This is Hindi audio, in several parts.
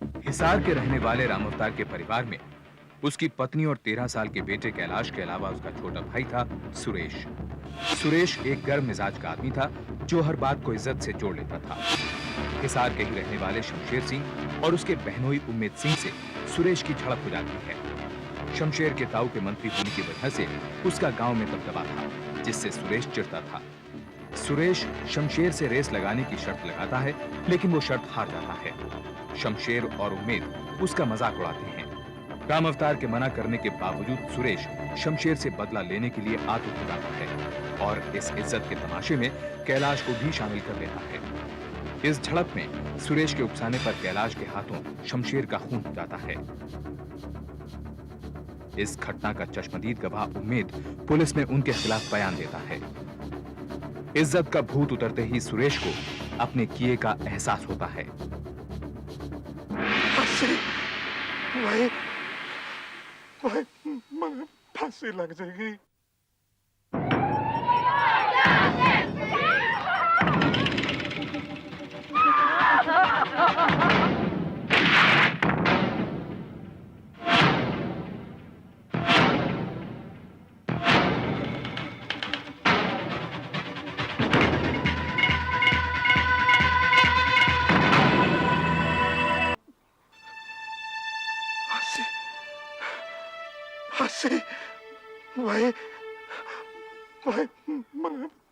हिसार के रहने वाले राम अवतार के परिवार में उसकी पत्नी और 13 साल के बेटे कैलाश के अलावा उसका छोटा भाई था सुरेश। सुरेश एक गर्म मिजाज का आदमी था जो हर बात को इज्जत से जोड़ लेता था। हिसार के ही रहने वाले शमशेर सिंह और उसके बहनोई उम्मेद सिंह से सुरेश की झड़प हो जाती है। शमशेर के ताऊ के मंत्री होने की वजह से उसका गांव में दबदबा था, जिससे सुरेश चिढ़ता था। सुरेश शमशेर से रेस लगाने की शर्त लगाता है, लेकिन वो शर्त हार जाता है। शमशेर और उम्मेद उसका मजाक उड़ाते हैं। राम अवतार के मना करने के बावजूद सुरेश शमशेर से बदला लेने के लिए आतुर हो जाता है और इस इज्जत के तमाशे में कैलाश को भी शामिल कर लेता है। इस झड़प में सुरेश के उकसाने पर कैलाश के हाथों शमशेर का खून हो जाता है। इस घटना का चश्मदीद गवाह उम्मेद पुलिस में उनके खिलाफ बयान देता है। इज्जत का भूत उतरते ही सुरेश को अपने किए का एहसास होता है। मुझे फांसी लग जाएगी।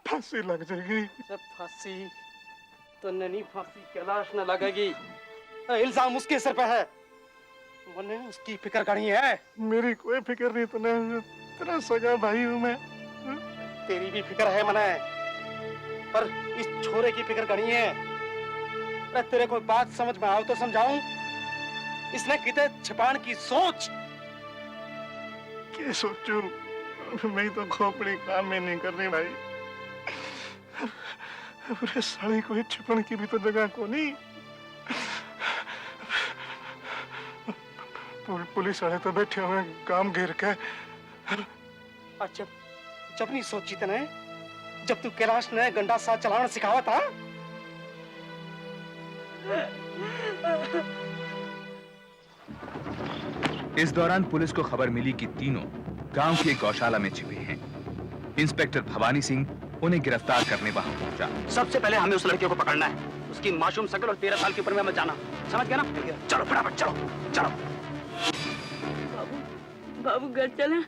फांसी लग जाएगी। सब फांसी तो नहीं, फांसी कैलाश न लगेगी। इल्जाम उसके सर पे है। मैंने उसकी फिक्र करी है। मेरी कोई फिक्र नहीं, तूने तेरा सगा भाई हूं मैं। तेरी भी फिक्र है मने, पर इस छोरे की फिक्र करी है। अरे तेरे को बात समझ में आओ तो समझाऊं। इसने किते छिपान की सोच। क्या सोचूं? मैं तो खोपड़ी काम में नहीं कर रही भाई। अरे साड़ी कोई छिपन की भी तो जगह को नहीं। पुलिस वाले तो बैठे हुए काम घेर के। जब नहीं सोची तने, जब तू कैलाश ने गंडा साथ चलाना सिखावा था। इस दौरान पुलिस को खबर मिली कि तीनों गांव की एक गौशाला में छिपे हैं। इंस्पेक्टर भवानी सिंह उन्हें गिरफ्तार करने वहां पहुंचा। सबसे पहले हमें उस लड़के को पकड़ना है। उसकी मासूम शक्ल और 13 साल की उम्र में मत जाना, समझ गया ना? चलो फटाफट चलो चलो। बाबू घर चले।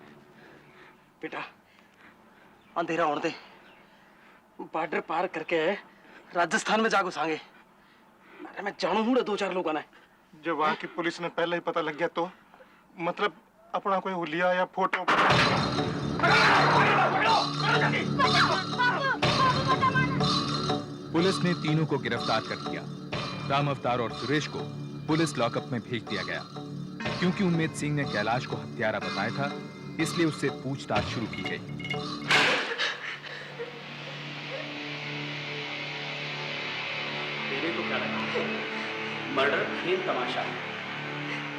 बेटा अंधेरा होने दे, बॉर्डर पार करके राजस्थान में जागो सांगे। मैं जानू हूँ 2-4 लोगों ने। जब वहां की पुलिस ने पहले ही पता लग गया तो मतलब अपना कोई हुलिया या फोटो। पुलिस ने तीनों को गिरफ्तार कर लिया। राम अवतार और सुरेश को पुलिस लॉकअप में भेज दिया गया। क्योंकि उम्मेद सिंह ने कैलाश को हत्यारा बताया था, इसलिए उससे पूछताछ शुरू की गई। तेरे को क्या लगा? मर्डर खेल तमाशा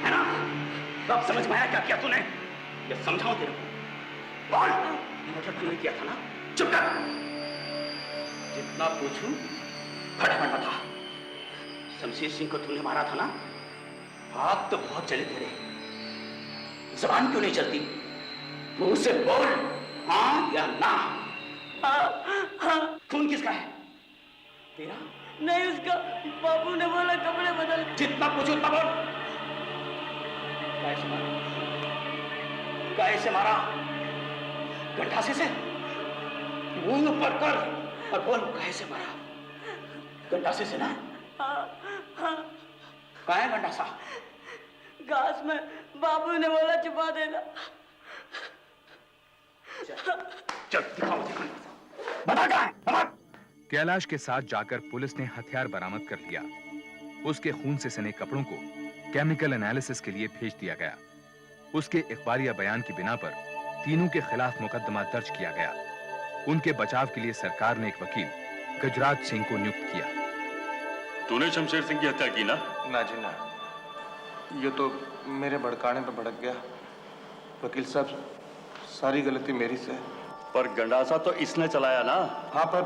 है ना? तो अब समझ में आया क्या किया तूने? ये समझाऊं तेरे को? बोल, मर्डर तूने किया था ना? चुप कर। जितना पूछूं फटाफट बता। शमशेर सिंह को तूने मारा था ना? हाथ तो बहुत चले तेरे, जबान क्यों नहीं चलती? मुंह से बोल, हाँ या ना? खून किसका है? तेरा? नहीं, उसका। बाबू ने बोला कपड़े बदल। जितना पूछो उतना बोल। कैसे मारा? कैसे मारा? गंडासे से? मुंह ऊपर कर और बोल, कैसे मारा? गंडासे से ना? कहाँ है गंडासा? घास में। बाबू ने बोला छुपा देना। चल दिखाओ बता कहाँ है? बता। कैलाश के साथ जाकर पुलिस ने हथियार बरामद कर लिया। उसके खून से सने कपड़ों को केमिकल एनालिसिस के लिए भेज दिया गया। उसके इखबारिया बयान की बिना पर तीनों के खिलाफ मुकदमा दर्ज किया गया। उनके बचाव के लिए सरकार ने एक वकील गजराज सिंह को नियुक्त किया। तूने शमशेर सिंह की हत्या की ना? ना जी ना, ये तो मेरे भड़काने पे भड़क गया। वकील साहब, सारी गलती मेरी से है। पर गंडासा तो इसने चलाया ना? हाँ, पर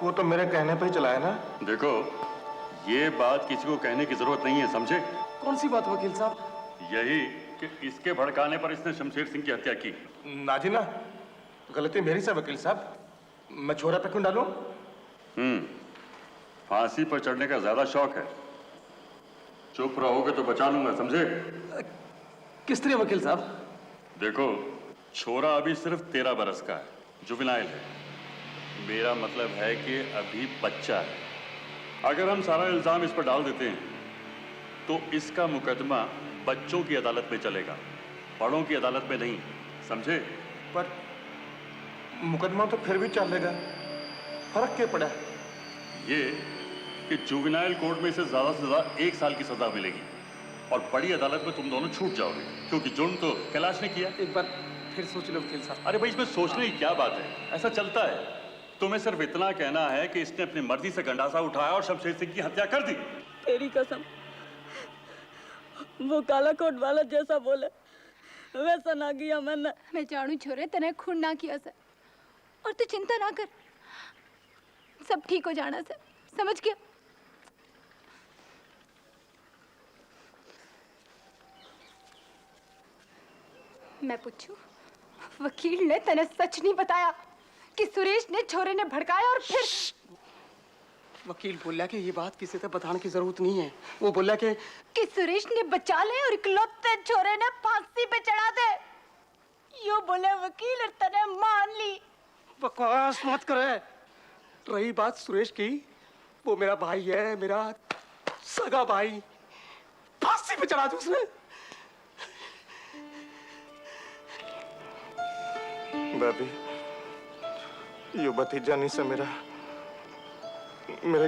वो तो मेरे कहने पे ही चलाया ना। देखो, ये बात किसी को कहने की जरूरत नहीं है, समझे? कौन सी बात वकील साहब? यही कि इसके भड़काने पर इसने शमशेर सिंह की हत्या की। नाजीना, गलती मेरी से वकील साहब, मैं छोरा पे क्यों डालूं? फांसी पर चढ़ने का ज्यादा शौक है। चुप रहोगे तो बचा लूंगा, समझे? किस तरह वकील साहब? देखो, छोरा अभी सिर्फ 13 बरस का है, जुवेनाइल है। मेरा मतलब है कि अभी बच्चा है। अगर हम सारा इल्जाम इस पर डाल देते हैं तो इसका मुकदमा बच्चों की अदालत में चलेगा, बड़ों की अदालत में नहीं, समझे? पर मुकदमा तो फिर भी चलेगा, फर्क क्या पड़ा? ये कि जुवेनाइल कोर्ट में इसे ज्यादा से ज्यादा 1 साल की सजा मिलेगी और बड़ी अदालत में तुम दोनों छूट जाओगे, क्योंकि जुर्म तो कैलाश ने किया। एक बार फिर सोच लो वकील साहब। अरे भाई, इसमें सोचने की क्या बात है, ऐसा चलता है। तुम्हें सिर्फ इतना कहना है कि इसने अपनी मर्जी से गंडासा उठाया और शमशेर सिंह की हत्या कर दी। तेरी कसम, वो काला कोट वाला जैसा बोले वैसा ना किया मैंने। मैं जानू छोरे, तने खून ना किया सर, और तू चिंता ना कर, सब ठीक हो जाना सर, समझ गया? मैं पूछूं, वकील ने तने सच नहीं बताया कि सुरेश ने छोरे ने भड़काया और फिर? वकील बोला कि ये बात किसी से बताने की जरूरत नहीं है। वो बोला कि सुरेश ने बचा ले और इकलौते छोरे ने फांसी पे चढ़ा दे। यो बोले वकील और तने मान ली। बकवास मत करे। रही बात सुरेश की, वो मेरा भाई है, मेरा सगा भाई। फांसी पे चढ़ा दी उसने। भाभी, यो भतीजा नहीं से मेरे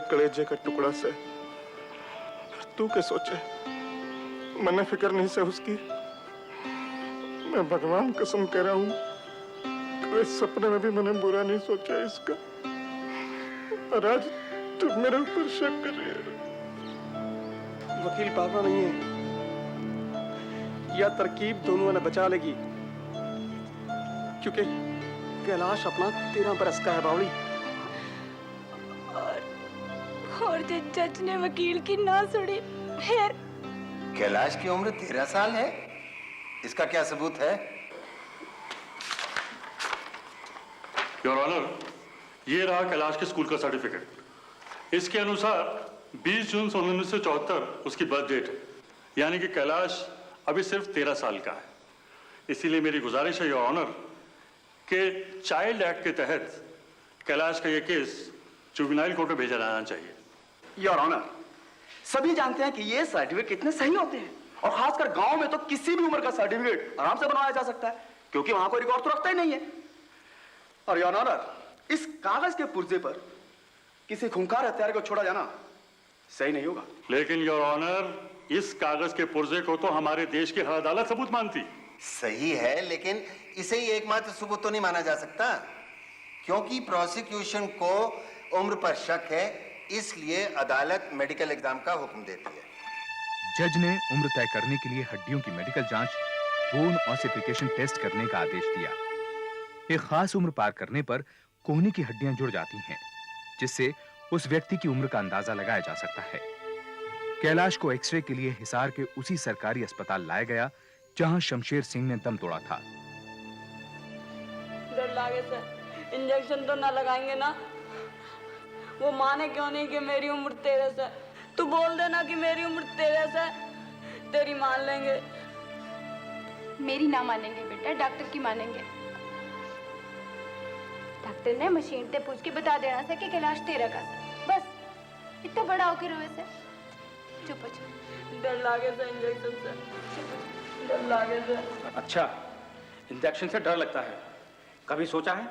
कलेजे का टुकड़ा से। तू क्या सोचे, मैंने फिक्र नहीं से उसकी। मैं भगवान कसम कह रहा हूँ, कोई सपने में भी मैंने बुरा नहीं सोचा इसका। और आज तू मेरे ऊपर शक कर रही है। वकील पागल नहीं है, यह तरकीब दोनों ने बचा लेगी, क्योंकि कैलाश अपना 13 बरस का है बावली। और जो जज ने वकील की ना सुनी, फिर? कैलाश की उम्र 13 साल है, इसका क्या सबूत है? योर ऑनर, ये रहा कैलाश के स्कूल का सर्टिफिकेट। इसके अनुसार 20 जून 1974 उसकी बर्थ डेट है, यानी कि कैलाश अभी सिर्फ 13 साल का है। इसीलिए मेरी गुजारिश है योर ऑनर कि चाइल्ड एक्ट के तहत कैलाश का ये केस जुवेनाइल कोर्ट में भेजा जाना चाहिए। योर ऑनर, सभी जानते हैं कि ये सर्टिफिकेट कितने सही होते हैं, और खासकर गांव में तो किसी भी उम्र का सर्टिफिकेट आराम से बनवाया जा सकता है, क्योंकि वहां कोई रिकॉर्ड तो रखता ही नहीं है। और योर ऑनर, इस कागज के पुर्जे पर किसी खूंखार हत्यारे को छोड़ा जाना सही नहीं होगा। लेकिन योर ऑनर, इस कागज के पुर्जे को तो हमारे देश की हर अदालत सबूत मानती। सही है, लेकिन इसे ही एकमात्र सबूत तो नहीं माना जा सकता, क्योंकि प्रोसिक्यूशन को उम्र पर शक है, इसलिए अदालत मेडिकल एग्जाम का हुक्म देती है। जज ने उम्र तय करने के लिए हड्डियों की मेडिकल जांच, बोन ऑसिफिकेशन टेस्ट करने का आदेश दिया। एक खास उम्र पार करने पर कोहनी की हड्डियां जुड़ जाती हैं, जिससे उस व्यक्ति की उम्र का अंदाजा लगाया जा सकता है। कैलाश को एक्सरे के लिए हिसार के उसी सरकारी अस्पताल लाया गया जहां शमशेर सिंह ने दम तोड़ा था। डर लागे से इंजेक्शन तो ना लगाएंगे ना? वो माने क्यों नहीं कि मेरी उम्र 13 से? तू बोल देना कि मेरी उम्र 13 से, तेरी मान लेंगे। मेरी ना मानेंगे बेटा, डॉक्टर की मानेंगे। डॉक्टर ने मशीन से पूछ के बता देना था कि कैलाश 13 का था। बस इतना बड़ा होके रोए से। चुप हो जाओ। डर लागे से इंजेक्शन से, डर लागे से। अच्छा, इंजेक्शन से डर लगता है। कभी सोचा है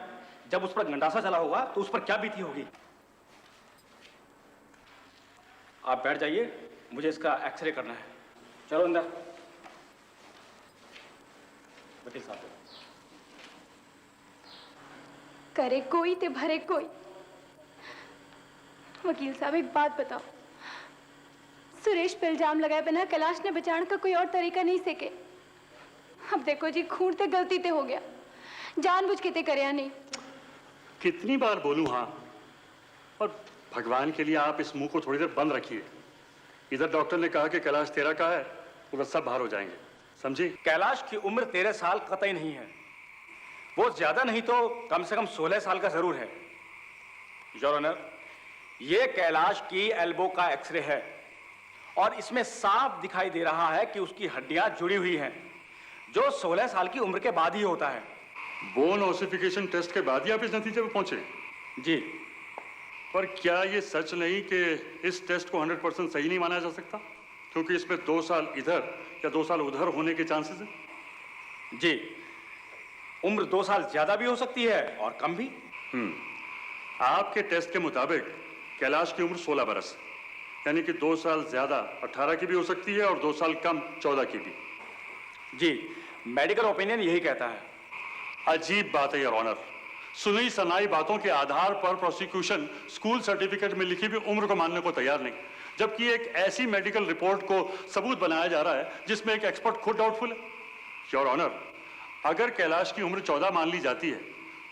जब उस पर गंडासा चला होगा तो उस पर क्या बीती होगी? आप बैठ जाइए, मुझे इसका एक्सरे करना है। चलो अंदर। वकील साहब, करे कोई ते भरे कोई। वकील साहब, एक बात बताओ, सुरेश पे इल्जाम लगाए बिना कैलाश ने बचाने का कोई और तरीका नहीं सके? अब देखो जी, खून ते गलती ते हो गया, जानबूझ के ते करया नहीं। कितनी बार बोलूं हाँ, और भगवान के लिए आप इस मुंह को थोड़ी देर बंद रखिए। इधर डॉक्टर ने कहा कि कैलाश 13 का है, उधर सब बाहर हो जाएंगे, समझी? कैलाश की उम्र 13 साल कतई नहीं है। वो ज्यादा नहीं तो कम से कम 16 साल का जरूर है। योर ऑनर, ये कैलाश की एल्बो का एक्सरे है और इसमें साफ दिखाई दे रहा है कि उसकी हड्डियां जुड़ी हुई हैं, जो 16 साल की उम्र के बाद ही होता है। बोन ओसिफिकेशन टेस्ट के बाद ही आप इस नतीजे पर पहुंचे? जी। पर क्या ये सच नहीं कि इस टेस्ट को 100% सही नहीं माना जा सकता, क्योंकि इसमें 2 साल इधर या 2 साल उधर होने के चांसेस हैं? जी, उम्र 2 साल ज्यादा भी हो सकती है और कम भी। आपके टेस्ट के मुताबिक कैलाश की उम्र 16 बरस, यानी कि 2 साल ज्यादा 18 की भी हो सकती है और 2 साल कम 14 की भी। जी, मेडिकल ओपिनियन यही कहता है। अजीब बात है योर ऑनर, सुनी सनाई बातों के आधार पर प्रोसिक्यूशन स्कूल सर्टिफिकेट में लिखी हुई उम्र को मानने को तैयार नहीं, जबकि एक ऐसी मेडिकल रिपोर्ट को सबूत बनाया जा रहा है जिसमें एक एक्सपर्ट खुद डाउटफुल है। योर ऑनर, अगर कैलाश की उम्र 14 मान ली जाती है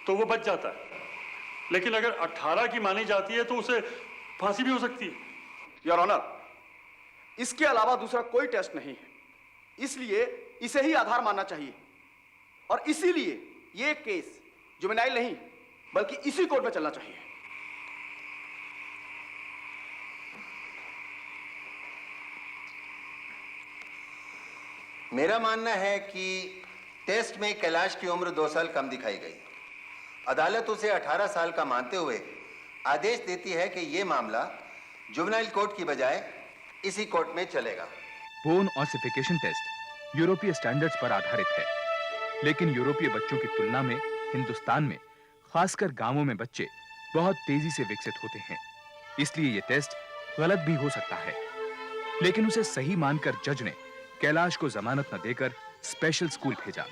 तो वो बच जाता है, लेकिन अगर 18 की मानी जाती है तो उसे फांसी भी हो सकती है। योर ऑनर, इसके अलावा दूसरा कोई टेस्ट नहीं है, इसलिए इसे ही आधार मानना चाहिए और इसीलिए ये केस जुवेनाइल नहीं बल्कि इसी कोर्ट में चलना चाहिए। मेरा मानना है कि टेस्ट में कैलाश की उम्र 2 साल कम दिखाई गई। अदालत उसे 18 साल का मानते हुए आदेश देती है कि यह मामला जुवेनाइल कोर्ट की बजाय इसी कोर्ट में चलेगा। बोन ऑसिफिकेशन टेस्ट यूरोपीय स्टैंडर्ड्स पर आधारित है, लेकिन यूरोपीय बच्चों की तुलना में हिंदुस्तान में, खासकर गांवों में, बच्चे बहुत तेजी से विकसित होते हैं। इसलिए यह टेस्ट गलत भी हो सकता है, लेकिन उसे सही मानकर जज ने कैलाश को जमानत न देकर स्पेशल स्कूल भेजा।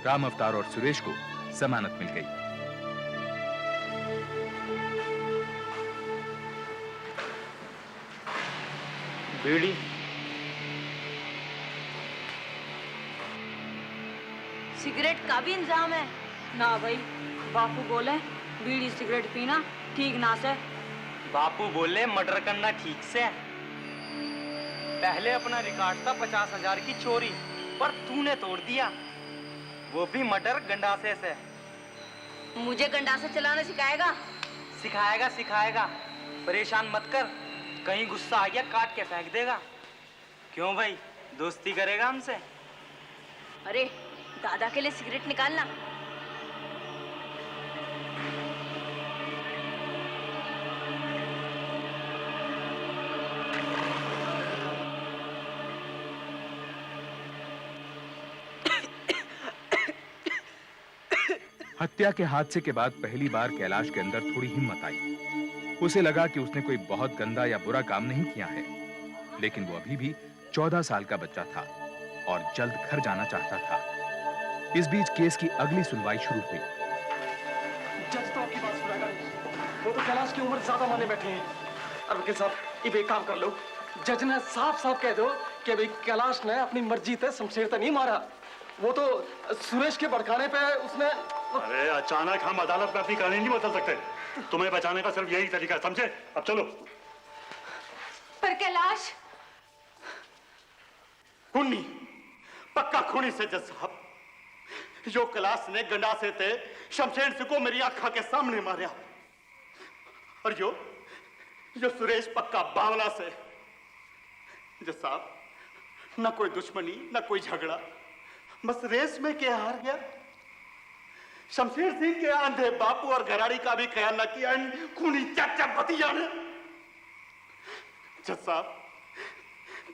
राम अवतार और सुरेश को जमानत मिल गई। बीड़ी सिगरेट का भी इंतजाम है ना भाई? बापू बोले बीड़ी सिगरेट पीना ठीक ना से। बापू बोले मर्डर करना ठीक से। पहले अपना रिकॉर्ड था 50,000 की चोरी, पर तूने तोड़ दिया, वो भी मर्डर गंडासे से। मुझे गंडासे चलाना सिखाएगा? सिखाएगा सिखाएगा, परेशान मत कर, कहीं गुस्सा आ गया काट के फेंक देगा। क्यों भाई, दोस्ती करेगा हमसे? अरे दादा के लिए सिगरेट निकालना। हत्या के हादसे के बाद पहली बार कैलाश के अंदर थोड़ी हिम्मत आई। उसे लगा कि उसने कोई बहुत गंदा या बुरा काम नहीं किया है, लेकिन वो अभी भी 14 साल का बच्चा था और जल्द घर जाना चाहता था। इस बीच केस की अगली सुनवाई शुरू हुई। जज तो आपकी बात सुनेगा नहीं, वो तो कैलाश की उम्र ज्यादा माने बैठे हैं। और वकील साहब, ये एक काम कर लो, जज ने साफ साफ कह दो कि भाई कैलाश ने अपनी मर्जी से शमशेर तो नहीं मारा, वो तो सुरेश के भड़काने पे उसने। अरे अचानक हम अदालत में अपनी कहानी नहीं बदल सकते, तुम्हें बचाने का सिर्फ यही तरीका है, समझे? अब चलो। पर कैलाश खूनी, पक्का खूनी से जज साहब। जो कैलाश ने गंडासे थे शमशेर सिंह को मेरी आंखों के सामने मारा, और जो सुरेश पक्का बावला से। जज साहब, ना कोई दुश्मनी ना कोई झगड़ा, बस रेस में क्या हार गया। शमशेर सिंह के अंधे बापू और घराड़ी का भी ख्याल न किया इन खूनी चाचा भतीजा ने। जज साहब,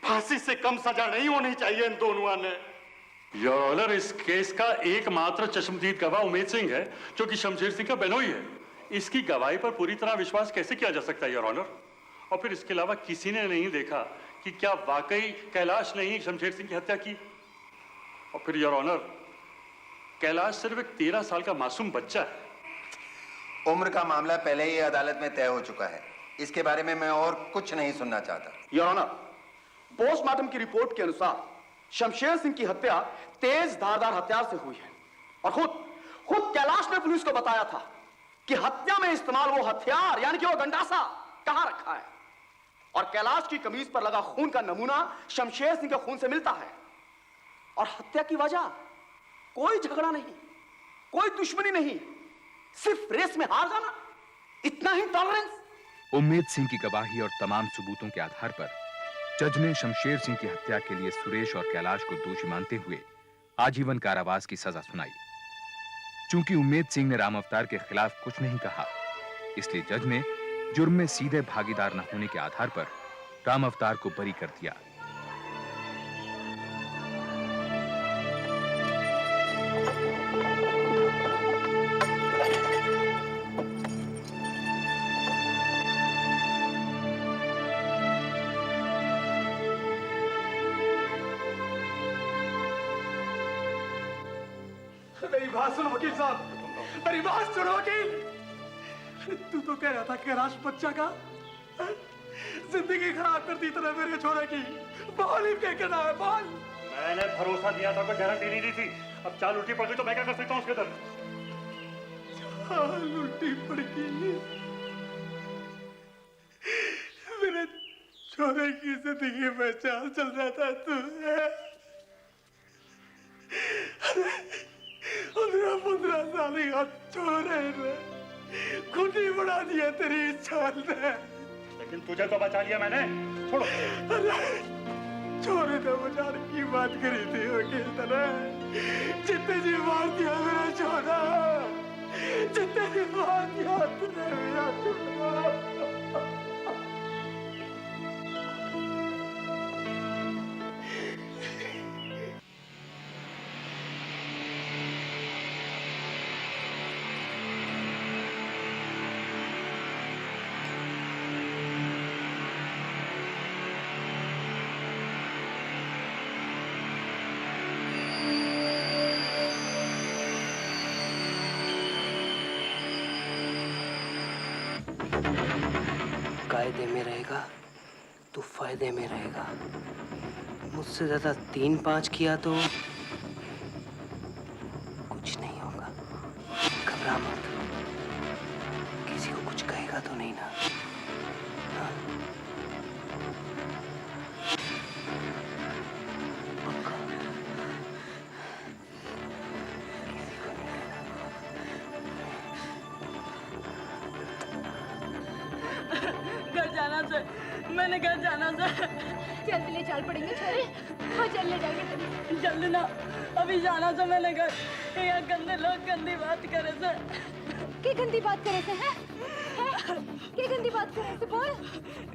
फांसी से कम सजा नहीं होनी चाहिए इन दोनों ने। योर ऑनर, इस केस का एकमात्र चश्मदीद गवाह उमेद सिंह है, जो कि शमशेर सिंह का बहनोई है। इसकी गवाही पर पूरी तरह विश्वास कैसे किया जा सकता है योर ऑनर? और फिर इसके अलावा किसी ने नहीं देखा कि क्या वाकई कैलाश ने ही शमशेर सिंह की हत्या की। और फिर योर ऑनर, कैलाश सिर्फ एक 13 साल का मासूम बच्चा है। उम्र का मामला पहले ही अदालत में तय हो चुका है, इसके बारे में मैं और कुछ नहीं सुनना चाहता। योर ऑनर, पोस्टमार्टम की रिपोर्ट के अनुसार शमशेर सिंह की हत्या तेज धारदार हथियार से हुई है और खुद कैलाश ने पुलिस को बताया था कि हत्या में इस्तेमाल वो हथियार यानी कि वो गंडासा कहां रखा है। और कैलाश की कमीज पर लगा खून का नमूना शमशेर सिंह के खून से मिलता है। और हत्या की वजह कोई झगड़ा नहीं, कोई दुश्मनी नहीं, सिर्फ रेस में हार जाना, इतना ही टॉलरेंस। उम्मेद सिंह की गवाही और तमाम सबूतों के आधार पर जज ने शमशेर सिंह की हत्या के लिए सुरेश और कैलाश को दोषी मानते हुए आजीवन कारावास की सजा सुनाई। चूंकि उम्मेद सिंह ने राम अवतार के खिलाफ कुछ नहीं कहा, इसलिए जज ने जुर्म में सीधे भागीदार न होने के आधार पर राम अवतार को बरी कर दिया। मेरी बात सुनो वकील साहब, मेरी बात सुनो वकील। तू तो कह रहा था कैलाश बच्चा का जिंदगी खराब कर दी तूने मेरे छोरे की। बोल ही क्या कहना है, बोल। मैंने भरोसा दिया था, कोई गारंटी नहीं दी थी। अब चाल उल्टी पड़ गई तो मैं क्या कर सकता हूँ उसके अंदर? चाल उल्टी पड़ गई, मेरे छोरे की जिंदगी में चाल चल रहा था तू। 15 साल का छोरे ने खुदी बढ़ा दिया तेरी चाल ने। लेकिन तुझे तो बचा लिया मैंने। छोड़ो। छोरे ने बचाने की बात करी थी वकील तरह। जितने जी मार दिया मेरा छोरा, जितने जी मार दिया तूने मेरा छोरा। कायदे में रहेगा तो फायदे में रहेगा। मुझसे ज्यादा 3-5 किया तो कुछ नहीं होगा। घबरा मत, किसी को कुछ कहेगा तो नहीं ना? हाँ? घर जाना से, मैंने घर जाना से। जल्दी ले चल पड़ेंगे छोरे। हाँ चल ले जाएंगे। जल्दी ना, अभी जाना से मैंने घर। यहाँ गंदे लोग गंदी बात करे से। क्या गंदी बात करे थे हैं? क्या गंदी बात करे थे, बोल।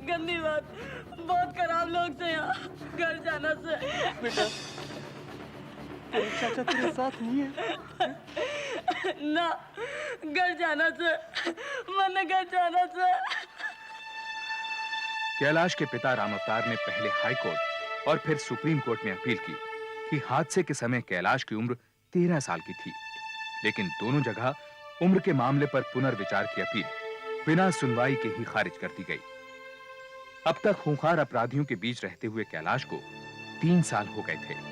गंदी बात, बहुत खराब लोग से यहाँ। घर जाना से। बेटा, तेरे चाचा तेरे साथ नहीं है? ना, घर जाना से, मैंने घर जाना से। कैलाश के पिता राम अवतार ने पहले हाई कोर्ट और फिर सुप्रीम कोर्ट में अपील की कि हादसे के समय कैलाश की उम्र 13 साल की थी, लेकिन दोनों जगह उम्र के मामले पर पुनर्विचार की अपील बिना सुनवाई के ही खारिज कर दी गई। अब तक खूंखार अपराधियों के बीच रहते हुए कैलाश को 3 साल हो गए थे।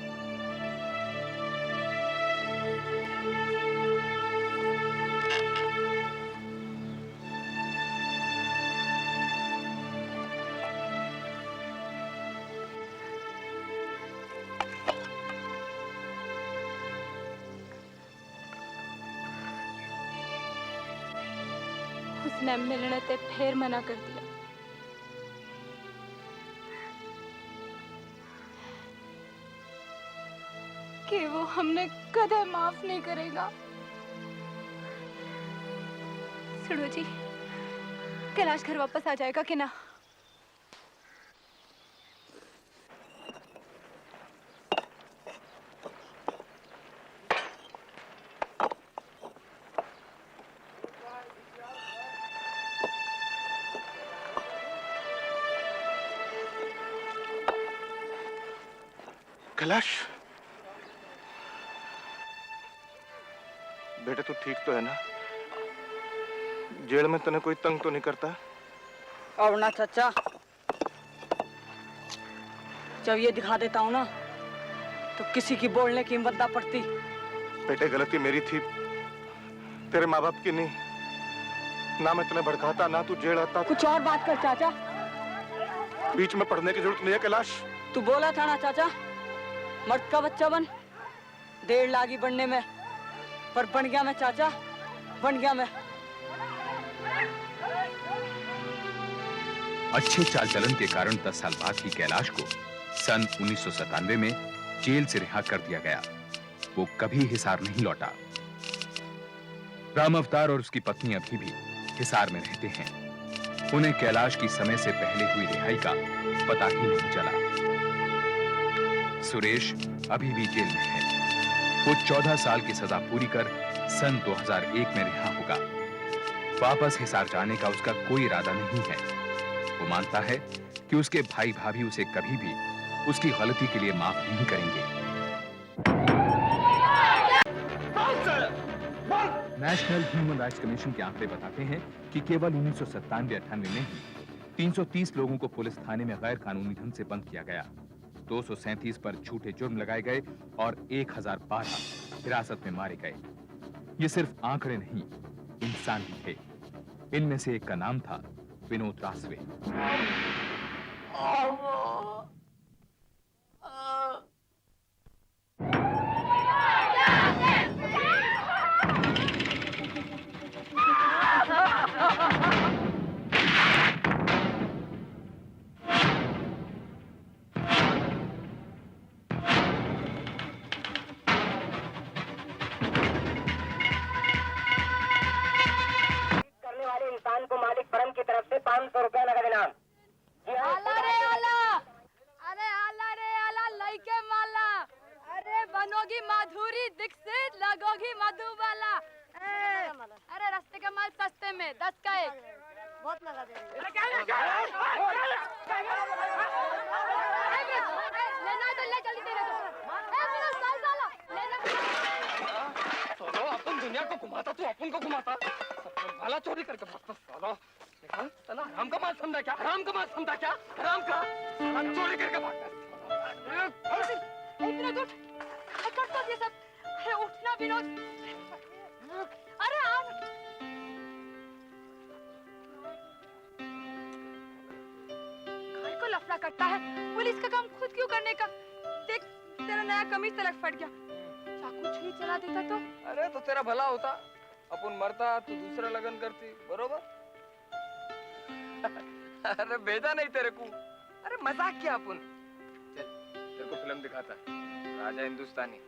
उसने मिलने ते फिर मना कर दिया। कि वो हमने कदे माफ नहीं करेगा। सुनो जी, कैलाश घर वापस आ जाएगा कि ना? कैलाश, बेटे तू ठीक तो है ना? जेल में तने कोई तंग तो नहीं करता? अब ना चाचा, जब ये दिखा देता हूँ ना, तो किसी की बोलने की हिम्मत ना पड़ती। बेटे गलती मेरी थी, तेरे माँ बाप की नहीं। ना मैं तुम्हें भड़काता, ना तू जेल आता। कुछ और बात कर चाचा। बीच में पढ़ने की जरूरत नहीं है कैलाश। तू बोला था ना चाचा, मर्द का बच्चा बन। देर लागी बनने में, पर बन गया मैं चाचा, बन गया मैं। अच्छे चाल चलन के कारण 10 साल बाद ही कैलाश को सन 1997 में जेल से रिहा कर दिया गया। वो कभी हिसार नहीं लौटा। राम अवतार और उसकी पत्नी अभी भी हिसार में रहते हैं। उन्हें कैलाश की समय से पहले हुई रिहाई का पता ही नहीं चला। सुरेश अभी भी जेल में है। वो 14 साल की सजा पूरी कर सन 2001 में रिहा होगा। वापस हिसार जाने का उसका कोई इरादा नहीं है। वो मानता है कि उसके भाई भाभी उसे कभी भी उसकी गलती के लिए माफ नहीं करेंगे। नेशनल ह्यूमन राइट्स कमीशन के आंकड़े बताते हैं कि केवल 1997-98 में ही 330 लोगों को पुलिस थाने में गैर कानूनी ढंग से बंद किया गया। 237 पर झूठे जुर्म लगाए गए और 1012 हिरासत में मारे गए। ये सिर्फ आंकड़े नहीं, इंसान भी थे। इनमें से एक का नाम था विनोद रासवे। करने वाले इंसान को मालिक परम की तरफ से 500 रुपया नगद इनाम। आला रे आला, अरे आला रे आला लइके माला, अरे बनोगी माधुरी दीक्षित, लगोगी मधुबाला। अरे रास्ते का माल सस्ते में 10 का एक। बहुत लगा दे रही लेना है तो ले, जल्दी दे रहे साला अपन दुनिया को घुमाता, तू अपन को घुमाता। भाला चोरी करके भागता साला। साला हराम का माल समझा क्या? हराम का माल समझा क्या? हराम का साला चोरी करके भागता। विनोद उठ, कर तो ये सब। अरे उठना विनोद, अरे आ। घर को लफड़ा करता है, पुलिस का काम खुद क्यों करने का? देख तेरा नया कमीज तलक फट गया, चाकू छुरी चला देता तो। अरे तो तेरा भला होता, अपन मरता तू दूसरा लगन करती, बरोबर? अरे भेजा नहीं तेरे को, अरे मजाक किया अपन। चल तेरे को फिल्म दिखाता है, राजा हिंदुस्तानी।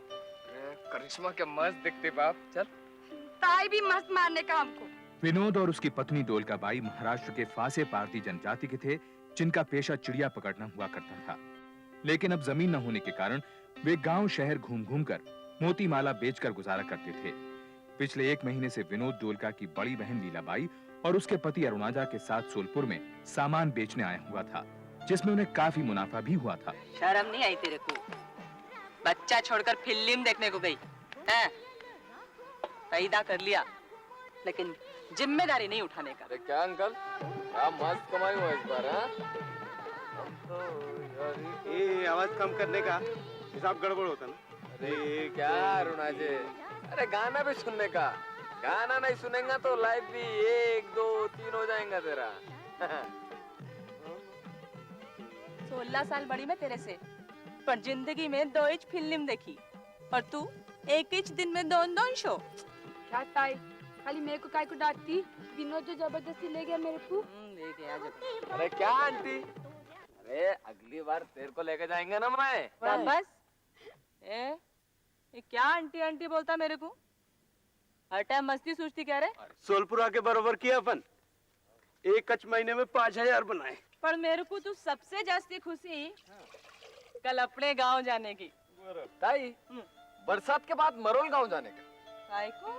करिश्मा के मस्त दिखते बाप। चल ताई भी मस्त मारने का हमको। विनोद और उसकी पत्नी डोलकाबाई महाराष्ट्र के फासे पारती जनजाति के थे, जिनका पेशा चिड़िया पकड़ना हुआ करता था। लेकिन अब जमीन न होने के कारण वे गांव शहर घूम घूम कर मोती माला बेचकर गुजारा करते थे। पिछले 1 महीने से विनोद डोलका की बड़ी बहन लीलाबाई और उसके पति अरुणाजा के साथ सोलपुर में सामान बेचने आया हुआ था, जिसमें उन्हें काफी मुनाफा भी हुआ था। शर्म नहीं आई तेरे को? बच्चा छोड़कर फिल्म देखने को गई हैं? पैदा कर लिया, लेकिन जिम्मेदारी नहीं उठाने का। अरे क्या अंकल, क्या मस्त कमाई हुआ इस बार? ये आवाज कम करने का हिसाब गड़बड़ होता ना। अरे क्या अरुणाजे, अरे गाना भी सुनने का। गाना नहीं सुनेगा तो लाइफ भी 1, 2, 3 हो जाएगा तेरा। 16 साल बड़ी मैं तेरे से, पर जिंदगी में 2 इंच फिल्म देखी और तू 1 इंच दिन में 2 शो। क्या ताई, खाली मेरे को काय को डांटती? विनोद जो जबरदस्ती ले गया मेरे को। ले गया जब। अरे क्या आंटी, अरे अगली बार तेरे को लेके जाएंगे ना मैं। बस ये क्या आंटी आंटी बोलता मेरे को? हर टाइम मस्ती सूझती क्या रे? सोलपुरा के बरोबर किया अपन, 1 कच महीने में 5000 बनाए। पर मेरे को तो सबसे ज्यादा खुशी कल अपने गांव जाने की। ताई, बरसात के बाद मरोल गांव जाने का। काय को?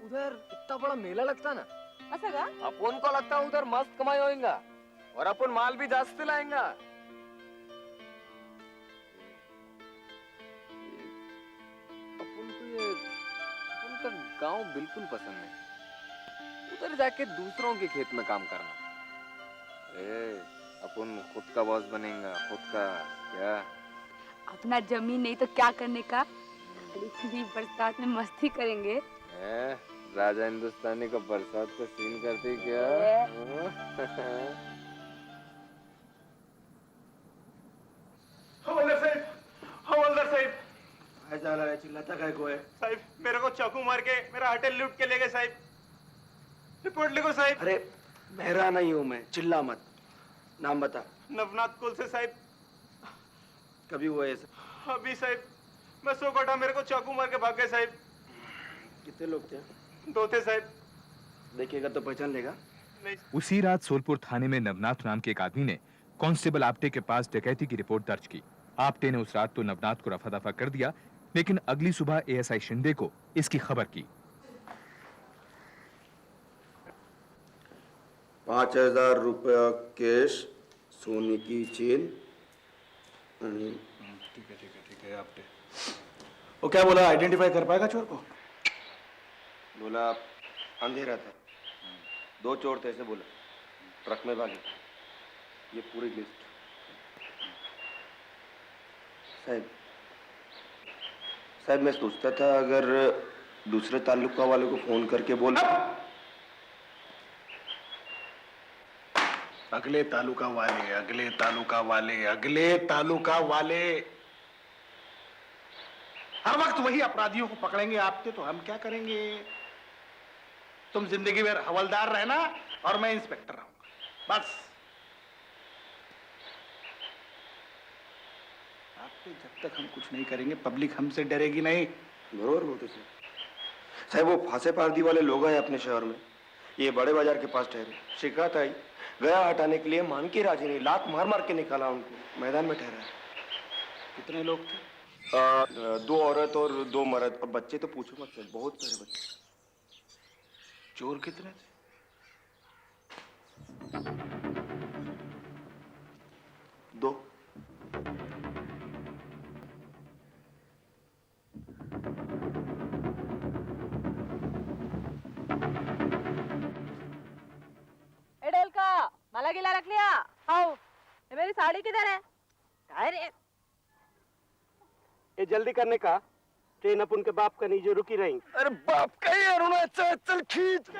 उधर इतना बड़ा मेला लगता ना, ऐसा का? अपन को लगता उधर मस्त कमाई होएगा और अपन माल भी जास्ती लाएंगा। अपन को ये उनका गांव बिल्कुल पसंद नहीं। उधर जाके दूसरों के खेत में काम करना। अपन खुद का बॉस बनेगा, खुद का। क्या अपना जमीन नहीं तो क्या करने का? खाली बरसात में मस्ती करेंगे। राजा हिंदुस्तानी का बरसात का सीन करते क्या? हवलदार साहब, हवलदार साहब। ऐसा लग रहा है चिल्लाता काय को है? साहब मेरे को चाकू मार के मेरा होटल लूट के ले गए साहब। रिपोर्ट लिखो साहब। अरे बहरा नहीं हूं मैं, चिल्ला मत। नाम बता। नवनाथ कुल से साहब। कभी हुआ ऐसा? अभी साहब मैं सो कटा, मेरे को चाकू मार के भाग गए साहब। कितने लोग थे? 2 थे साहब। देखिएगा तो पहचान लेगा। उसी रात सोलपुर थाने में नवनाथ नाम के एक आदमी ने कांस्टेबल आपटे के पास डकैती की रिपोर्ट दर्ज की। आपटे ने उस रात तो नवनाथ को रफा दफा कर दिया, लेकिन अगली सुबह एएसआई शिंदे को इसकी खबर की। 5000 रुपया कैश, सोने की चेन। ठीक है आपटे। वो क्या बोला, आइडेंटिफाई कर पाएगा चोर को? बोला अंधेरा था, 2 चोर थे ऐसे बोला, ट्रक में भागे। ये पूरी लिस्ट। साहब मैं सोचता था अगर दूसरे तालुका वाले को फोन करके बोल। अगले तालुका वाले, अगले तालुका वाले, अगले तालुका वाले। हर वक्त वही अपराधियों को पकड़ेंगे आपके, तो हम क्या करेंगे? तुम जिंदगी भर हवलदार रहना और मैं इंस्पेक्टर रहूंगा, बस। आपके जब तक हम कुछ नहीं करेंगे, पब्लिक हमसे डरेगी नहीं। बरोबर बोलते साहब। वो फांसे पारदी वाले लोग हैं अपने शहर में, ये बड़े बाजार के पास ठहरे। शिकायत आई, गया हटाने के लिए मान के राजी नहीं, लात मार मार के निकाला उनको, मैदान में ठहरा। कितने लोग थे? 2 औरत और 2 मर्द, और बच्चे तो पूछो मत, बहुत सारे बच्चे। चोर कितने थे? 2। एडेल का माला गिला रख लिया? आओ, ये मेरी साड़ी किधर है? अरे ये जल्दी करने का, ट्रेन अपन के बाप का नहीं जो रुकी रहेंगी। अरे बाप का ही अरुणा, चल चल खींच।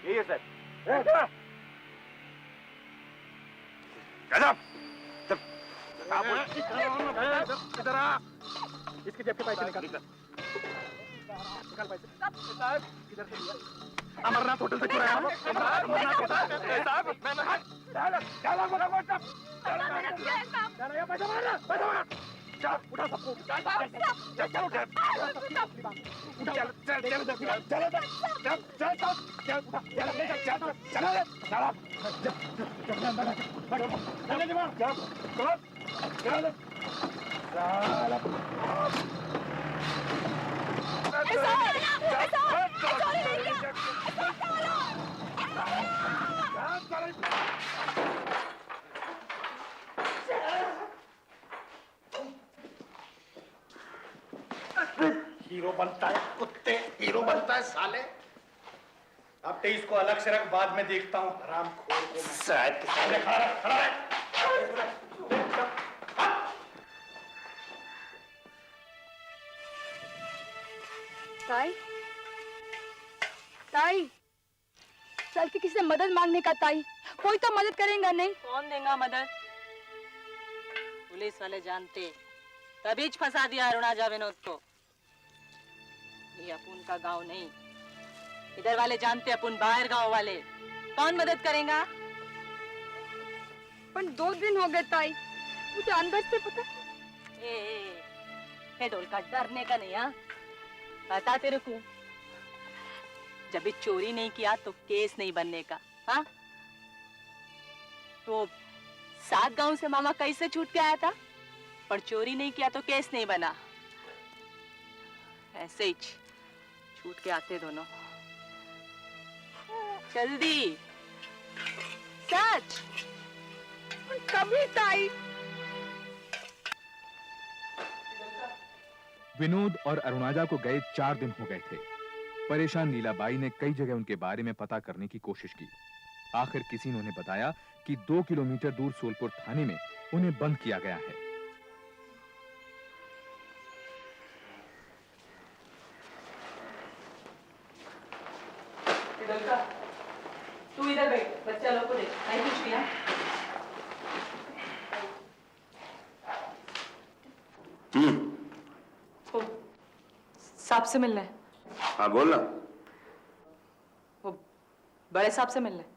यही है सर। इधर आ। इसके जेब के पैसे निकाल। निकाल पैसे। साहब किधर से लिया? अमरनाथ होटल से चुराया। अमरनाथ साहब चल उठा सबको। हीरो बनता है कुत्ते, हीरो बनता है साले। अब तो इसको अलग से रख, बाद में देखता हूँ हराम खोर को। शायद खड़ा रह। ताई, ताई, चल के किसी से मदद मांगने का ताई, कोई तो मदद करेगा नहीं। कौन देगा मदद? पुलिस वाले जानते, तभी फंसा दिया अरुणा विनोद को। ये अपुन का गांव नहीं, इधर वाले जानते अपुन बाहर गांव वाले, कौन मदद करेगा? पर 2 दिन हो गए ताई, मुझे अंदर से पता। ए ढोल का डरने का नहीं। हाँ बता तेरे को, जब भी चोरी नहीं किया तो केस नहीं बनने का। हाँ तो 7 गांव से मामा कैसे छूट के आया था, पर चोरी नहीं किया तो केस नहीं बना। ऐसे ही छूट के आते दोनों। जल्दी सच। कभी ताई। विनोद और अरुणाजा को गए 4 दिन हो गए थे। परेशान लीलाबाई ने कई जगह उनके बारे में पता करने की कोशिश की। आखिर किसी ने उन्हें बताया कि 2 किलोमीटर दूर सोलपुर थाने में उन्हें बंद किया गया है। तू इधर बैठ, बच्चा लोग को देख, नहीं कुछ किया। वो साहब से मिलना है। हाँ बोल ना। वो बड़े साहब से मिलना है।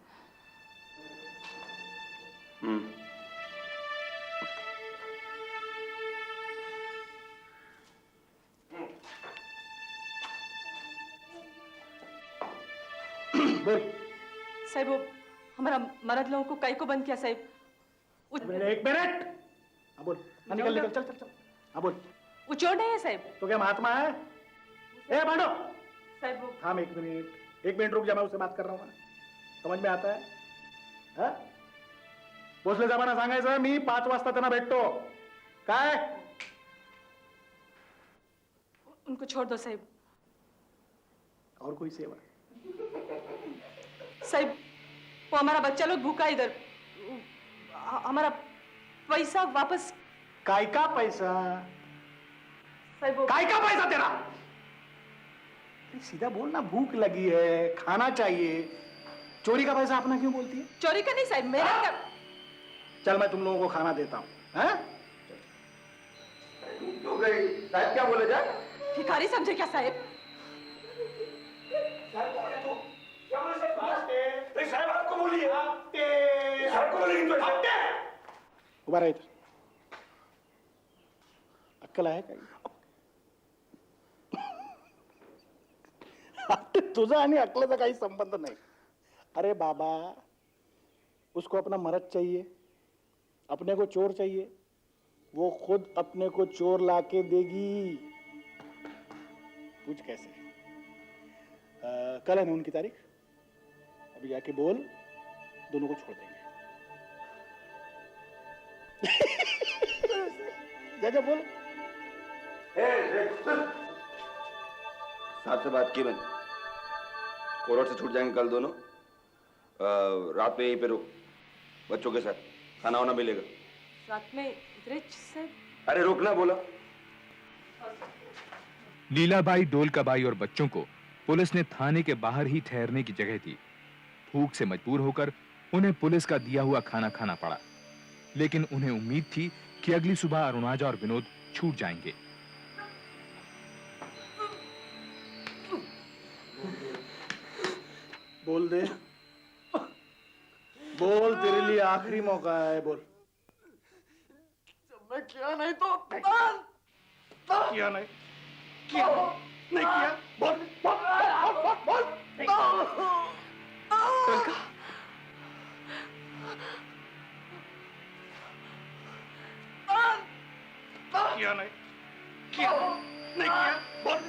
साहिब वो हमारा मर्द लोगों को कई को बंद किया साहिब। एक मिनट। हाँ बोल। निकल निकल चल चल चल। हाँ बोल। वो चोर नहीं है साहिब। तो क्या महात्मा है? ए बांडो। साहिब वो। हाँ एक मिनट रुक जा, मैं उससे बात कर रहा हूँ। समझ में आता है? हाँ? भोसले साहेबांना सांगायचं मी 5 वाजता त्यांना भेटतो। काय? उनको छोड़ दो साहिब। और कोई सेवा? साहिब वो हमारा बच्चा लोग भूखा इधर, हमारा पैसा वापस। काय का पैसा? साहिब वो काय का पैसा तेरा? सीधा बोल ना, भूख लगी है, खाना चाहिए। चोरी का पैसा अपना क्यों बोलती है? चोरी का नहीं साहिब, मेरा का। चल मैं तुम लोगों को खाना देता हूँ। हैं? तो गई साहब, क्या बोले जा? भिखारी समझे क्या साहिब? साहब आपको बोलिए। आपको बोलेंगे तो उभा रहा इधर। अक्कल आहे काही? तुझा आणि अक्कलेचा काही संबंध नाही। अरे बाबा, उसको अपना मर्द चाहिए, अपने को चोर चाहिए, वो खुद अपने को चोर लाके देगी। पूछ कैसे? कल है ना उनकी तारीख? अभी जाके बोल, दोनों को छोड़ देंगे। जा बोल। साहब से बात की मैंने, कोर्ट से छूट जाएंगे कल दोनों। रात में यहीं पे रुक, बच्चों के साथ खाना वाना मिलेगा। रात में इधर साहिब? अरे रुकना बोला। लीलाबाई, डोलकाबाई और बच्चों को पुलिस ने थाने के बाहर ही ठहरने की जगह दी। भूख से मजबूर होकर उन्हें पुलिस का दिया हुआ खाना खाना पड़ा, लेकिन उन्हें उम्मीद थी कि अगली सुबह अरुणाजा और विनोद छूट जाएंगे। बोल दे, बोल, तेरे लिए आखिरी मौका है, बोल। मैं किया नहीं तो किया नहीं किया, बोल बोल बोल बोल बोल। किया नहीं किया, बोल।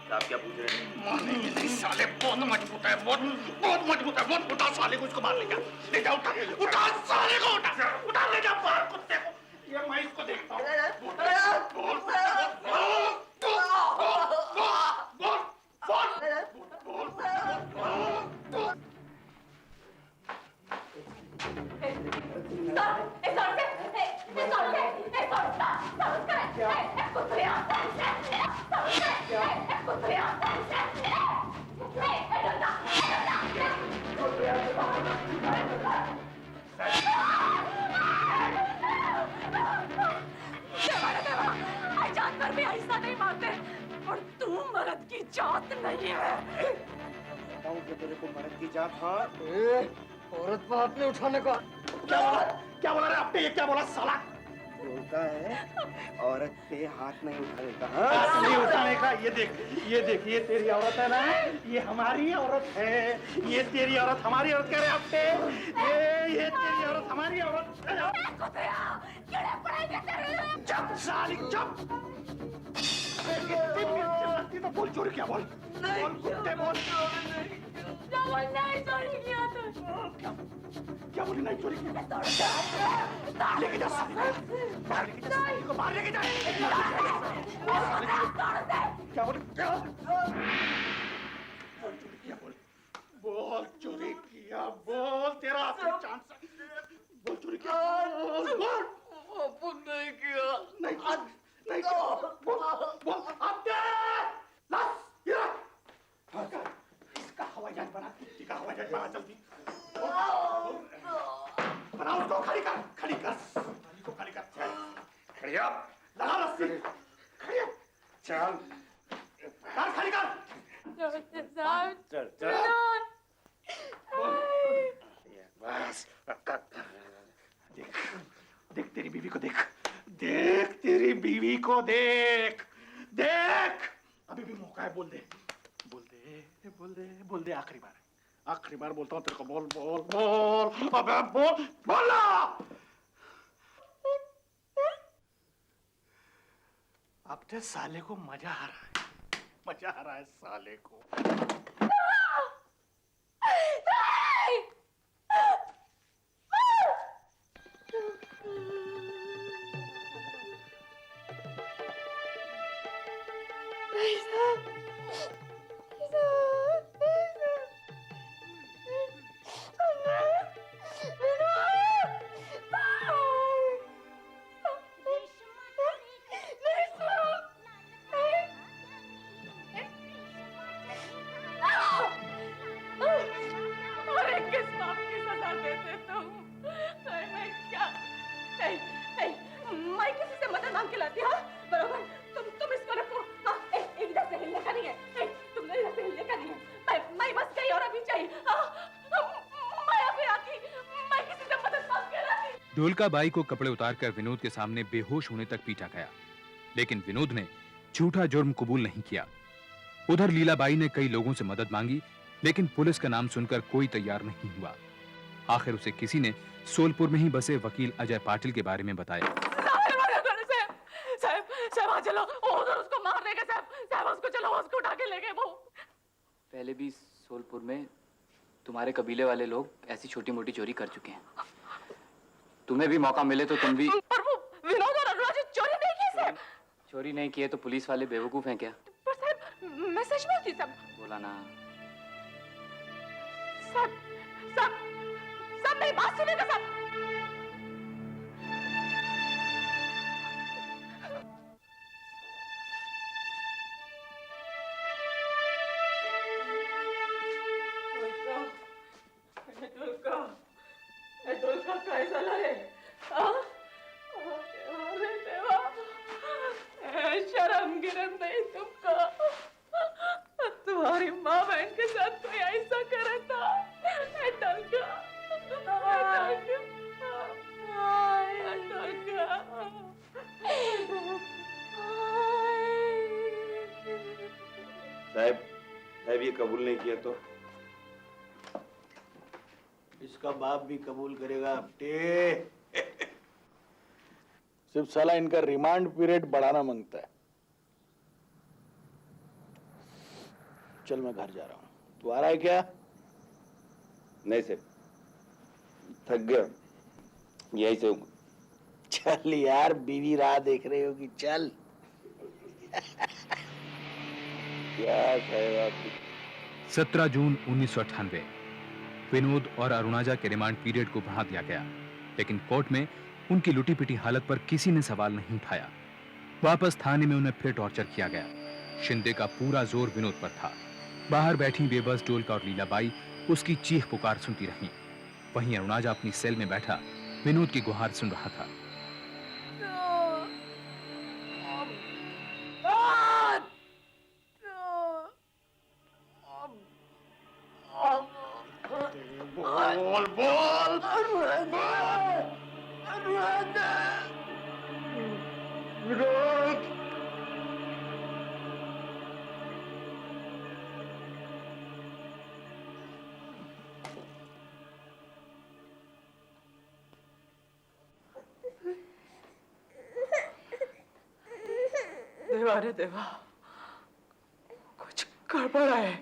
आप क्या पूछ रहे हैं? मारने की नहीं साले, बहुत मजबूत है, बहुत मजबूत है, बहुत। उठा साले को, इसको मार ले जा, ले जा, उठा साले को, उठा ले जा, मार कुत्ते को। ये मैं इसको देखता हूँ। बोल जानवर भी ऐसा नहीं मारते, और तू मर्द की जात नहीं है। बताऊं कि तेरे को मर्द की जात? हाँ, औरत पर हाथ नहीं उठाने का। क्या बोला रे आपने? ये क्या बोला साला? बोलता है औरत पे हाथ नहीं उठाने का। हाथ नहीं उठाने का। ये देख ये तेरी औरत है ना, ये हमारी औरत है। ये तेरी औरत हमारी औरत कह रहे आपसे। ये तेरी औरत हमारी औरत है। चुप साली चुप। तो बोल चोरी क्या बोल बोल कुत्ते बोल। नहीं चोरी किया तो क्या बोली नहीं चोरी किया? लेके जा साली को, बाहर लेके जा साली को, बाहर लेके जा। क्या बोली? चोरी किया बोल, बोल चोरी किया बोल, तेरा आखिरी चांस है। बोल चोरी किया बोल। नहीं किया। नहीं बोल बोल। इसका हवाई जहाज बना, इसका हवाई जहाज बना जल्दी। बना उसको, खड़ी कर साली को, खड़ी कर। खड़ी up, लगा रस्सी, खड़ी up, चल खड़ी कर। चल बस। देख तेरी बीवी को, देख तेरी बीवी को, देख अभी भी मौका है। बोल दे आखिरी बार बोलता हूँ तेरे को। बोल अबे बोला। अपने साले को मजा आ रहा है साले को। ढोलका बाई को कपड़े उतारकर विनोद के सामने बेहोश होने तक पीटा गया, लेकिन विनोद ने झूठा जुर्म कबूल नहीं किया। उधर लीलाबाई ने कई लोगों से मदद मांगी, लेकिन पुलिस का नाम सुनकर कोई तैयार नहीं हुआ। आखिर उसे किसी ने सोलपुर में ही बसे वकील अजय पाटिल के बारे में बताया। साहब चलो, उधर उसको मार देंगे साहब, उसको चलो, उसको उठा के ले गए वो। पहले भी सोलपुर में तुम्हारे कबीले वाले लोग ऐसी छोटी मोटी चोरी कर चुके हैं। तुम्हें भी मौका मिले तो तुम भी। पर वो विनोद और अनुराज चोरी नहीं की साहब। चोरी नहीं किए तो पुलिस वाले बेवकूफ हैं क्या? पर साहब मैं सच बोलती साहब। बोला ना साहब मेरी बात सुनेगा साहब। ढोलका कैसा लगे? शर्म गिरम नहीं तुमको? तुम्हारी माँ बहन के साथ कोई ऐसा करे था? साहब ये कबूल नहीं किया तो इसका बाप भी कबूल करेगा अपटे। सिर्फ साला इनका रिमांड पीरियड बढ़ाना मांगता है। चल मैं घर जा रहा हूँ, तू आ रहा है क्या? नहीं साहब, थक गया, यही से हूँ। चल यार, बीवी राह देख रही होगी, चल। क्या साहब आपकी 17 जून 1998 विनोद और अरुणाजा के रिमांड पीरियड को बढ़ा दिया गया, लेकिन कोर्ट में उनकी लुटी पिटी हालत पर किसी ने सवाल नहीं उठाया। वापस थाने में उन्हें फिर टॉर्चर किया गया। शिंदे का पूरा जोर विनोद पर था। बाहर बैठी बेबस ढोलका और लीलाबाई उसकी चीख पुकार सुनती रहीं। वहीं अरुणाजा अपनी सेल में बैठा विनोद की गुहार सुन रहा था। बोल बोल देवा रे देवा, कुछ गड़बड़ है।